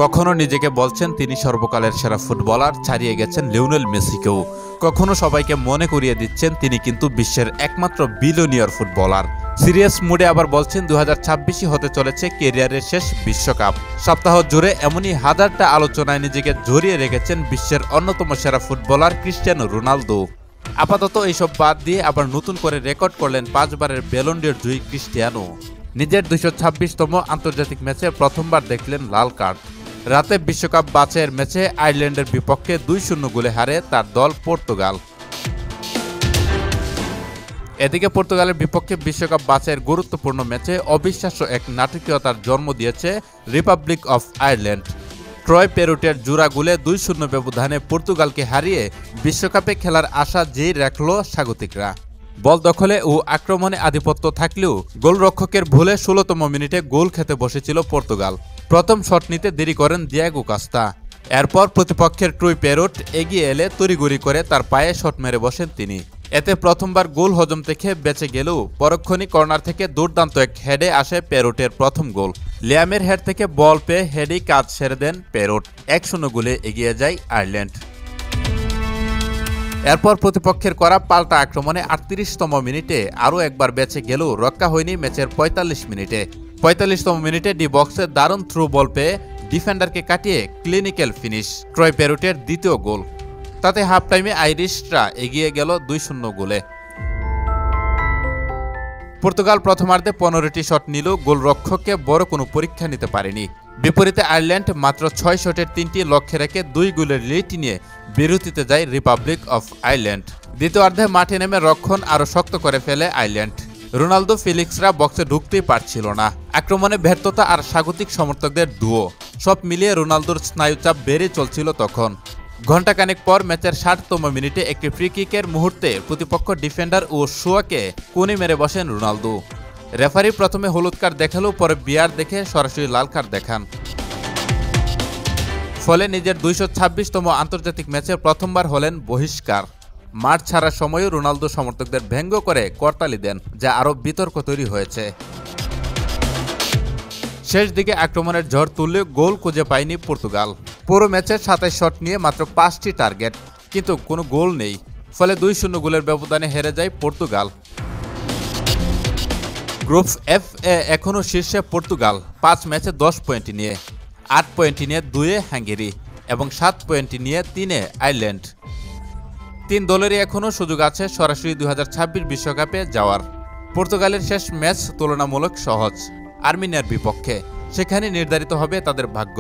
কখনো নিজেকে বলছেন তিনি সর্বকালের সেরা ফুটবলার, ছাড়িয়ে গেছেন লিওনেল মেসিকেও। কখনো সবাইকে মনে করিয়ে দিচ্ছেন তিনি কিন্তু বিশ্বের একমাত্র বিলিয়নিয়র ফুটবলার। সিরিয়াস মুডে আবার বলছেন 2026ই হতে চলেছে ক্যারিয়ারের শেষ বিশ্বকাপ। সপ্তাহ জুড়ে এমনই হাজারটা আলোচনায় নিজেকে জড়িয়ে রেখেছেন বিশ্বের অন্যতম সেরা ফুটবলার ক্রিস্টিয়ানো রোনালদো। আপাতত এইসব বাদ দিয়ে আবার নতুন করে রেকর্ড করলেন 5 বারের ব্যালন ডি'র জয়ী ক্রিস্টিয়ানো। নিজের 226তম আন্তর্জাতিক ম্যাচে প্রথমবার দেখলেন লাল কার্ড। রাতে বিশ্বকাপ বাছাইয়ের ম্যাচে আয়ারল্যান্ডের বিপক্ষে 2-0 গোলে হারে তার দল পর্তুগাল। এদিকে পর্তুগালের বিপক্ষে বিশ্বকাপ বাছাইয়ের গুরুত্বপূর্ণ ম্যাচে অবিশ্বাস্য এক নাটকীয়তার জন্ম দিয়েছে রিপাবলিক অফ আয়ারল্যান্ড। ট্রয় পেরুটের জোড়া গোলে 2-0 ব্যবধানে পর্তুগালকে হারিয়ে বিশ্বকাপে খেলার আশা জেই রাখল স্বাগতিকরা। বল দখলে ও আক্রমণে আধিপত্য থাকলেও গোলরক্ষকের ভুলে 16তম মিনিটে গোল খেতে বসেছিল পর্তুগাল। প্রথম শট নিতে দেরি করেন দিয়েগো কস্তা। এরপর প্রতিপক্ষের ট্রয় পেরুট এগিয়ে এলে তড়িঘড়ি করে তার পায়ে শট মেরে বসেন তিনি। এতে প্রথমবার গোল হজম থেকে বেঁচে গেলেও পরক্ষণই কর্নার থেকে দুর্দান্ত এক হেডে আসে পেরুটের প্রথম গোল। লিয়ামের হেড থেকে বল পেয়ে হেডেই কাজ সেরে দেন পেরুট। 1-0 গোলে এগিয়ে যায় আয়ারল্যান্ড। এরপর প্রতিপক্ষের করা পাল্টা আক্রমণে 38তম মিনিটে আরও একবার বেঁচে গেলেও রক্ষা হয়নি ম্যাচের 45 মিনিটে। 45তম মিনিটে ডি বক্সে দারুণ থ্রু বল পেয়ে ডিফেন্ডারকে কাটিয়ে ক্লিনিক্যাল ফিনিশ ট্রয় পেরুটের দ্বিতীয় গোল। তাতে হাফ টাইমে আইরিশরা এগিয়ে গেল 2-0 গোলে। পর্তুগাল প্রথমার্ধে 15টি শট নিলেও গোলরক্ষককে বড় কোনো পরীক্ষা নিতে পারেনি। বিপরীতে আয়ারল্যান্ড মাত্র 6 শটের 3টি লক্ষ্যে রেখে 2 গোলের লিড নিয়ে বিরতিতে যায় রিপাবলিক অফ আয়ারল্যান্ড। দ্বিতীয়ার্ধে মাঠে নেমে রক্ষণ আরও শক্ত করে ফেলে আয়ারল্যান্ড। রোনালদো ফেলিক্সরা বক্সে ঢুকতেই পারছিল না। আক্রমণে ব্যর্থতা আর স্বাগতিক সমর্থকদের ডুও সব মিলিয়ে রোনালদোর স্নায়ুচাপ বেড়ে চলছিল তখন। ঘণ্টাখানেক পর ম্যাচের 60তম মিনিটে একটি ফ্রি কিকের মুহূর্তে প্রতিপক্ষ ডিফেন্ডার ও শোয়াকে কোণে মেরে বসেন রোনালদো। রেফারি প্রথমে হলুদ কার্ড দেখালেও পরে বিয়ার দেখে সরাসরি লাল কার্ড দেখান। ফলে নিজের 226তম আন্তর্জাতিক ম্যাচে প্রথমবার হলেন বহিষ্কার। মাঠ ছাড়ার সময়ও রোনালদো সমর্থকদের ব্যঙ্গ করে করতালি দেন, যা আরও বিতর্ক তৈরি হয়েছে। শেষ দিকে আক্রমণের ঝড় তুললেও গোল খুঁজে পায়নি পর্তুগাল। পুরো ম্যাচে 27 শট নিয়ে মাত্র 5টি টার্গেট, কিন্তু কোনো গোল নেই। ফলে 2-0 গোলের ব্যবধানে হেরে যায় পর্তুগাল। গ্রুপ এফ এ এখনও শীর্ষে পর্তুগাল 5 ম্যাচে 10 পয়েন্ট নিয়ে, 8 পয়েন্ট নিয়ে 2-এ হাঙ্গেরি এবং 7 পয়েন্ট নিয়ে 3-এ আয়ারল্যান্ড। 3 দলেরই এখনও সুযোগ আছে সরাসরি 2026 বিশ্বকাপে যাওয়ার। পর্তুগালের শেষ ম্যাচ তুলনামূলক সহজ, আর্মেনিয়ার বিপক্ষে। সেখানে নির্ধারিত হবে তাদের ভাগ্য।